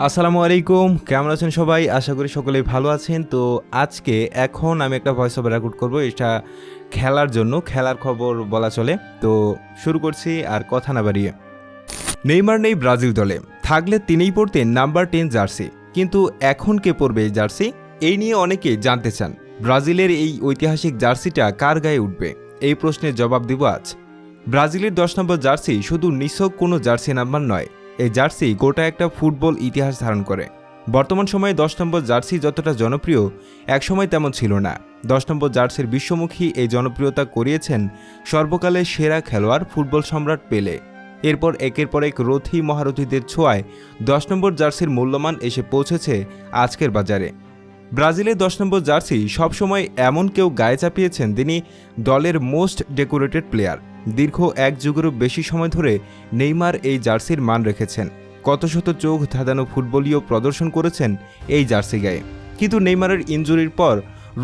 আসসালামু আলাইকুম, কেমন আছেন সবাই? আশা করি সকলেই ভালো আছেন। তো আজকে আমি একটা ভয়েস ওভার রেকর্ড করব, এটা খেলার জন্য, খেলার খবর বলা চলে। তো শুরু করছি আর কথা না বাড়িয়ে। নেইমার নেই ব্রাজিল দলে, থাকলে তিনিই পরতেন নাম্বার 10 জার্সি। কিন্তু এখন কে পরবে এই জার্সি? এই নিয়ে অনেকেই জানতে চান। ব্রাজিলের এই ঐতিহাসিক জার্সিটা কার গায়ে উঠবে, এই প্রশ্নের জবাব দিব আজ। ব্রাজিলের 10 নম্বর জার্সি শুধু নিছক কোনো জার্সি নাম্বার নয়, এই জার্সি গোটা একটা ফুটবল ইতিহাস ধারণ করে। বর্তমান সময়ে 10 নম্বর জার্সি যতটা জনপ্রিয়, একসময় তেমন ছিল না। 10 নম্বর জার্সির বিশ্বমুখী এই জনপ্রিয়তা করিয়েছেন সর্বকালের সেরা খেলোয়াড় ফুটবল সম্রাট পেলে। এরপর একের পর এক রথী মহারথীদের ছোঁয়ায় 10 নম্বর জার্সির মূল্যমান এসে পৌঁছেছে আজকের বাজারে। ব্রাজিলের 10 নম্বর জার্সি সবসময় এমন কেউ গায়ে চাপিয়েছেন যিনি দলের মোস্ট ডেকোরেটেড প্লেয়ার। দীর্ঘ এক যুগেরও বেশি সময় ধরে নেইমার এই জার্সির মান রেখেছেন। কত শত চোখ ধাঁধানো ফুটবলীয় প্রদর্শন করেছেন এই জার্সি গায়ে। কিন্তু নেইমারের ইনজুরির পর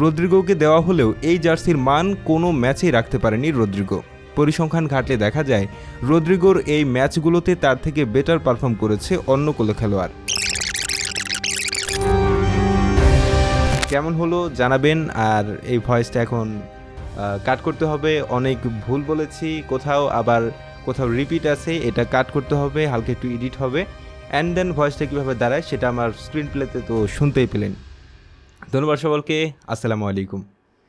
রদ্রিগোকে দেওয়া হলেও এই জার্সির মান কোনো ম্যাচেই রাখতে পারেনি রদ্রিগো। পরিসংখ্যান ঘাটলে দেখা যায় রদ্রিগোর এই ম্যাচগুলোতে তার থেকে বেটার পারফর্ম করেছে অন্য কোনো খেলোয়াড়। কেমন হলো জানাবেন। আর এই ভয়েসটা এখন কাট করতে হবে, অনেক ভুল বলেছি কোথাও, আবার কোথাও রিপিট আছে, এটা কাট করতে হবে, হালকা একটু এডিট হবে। অ্যান্ড দেন ভয়েসটা কীভাবে দাঁড়ায় সেটা আমার স্ক্রিন প্লেতে তো শুনতেই পেলেন। ধন্যবাদ সকলকে, আসসালামু আলাইকুম।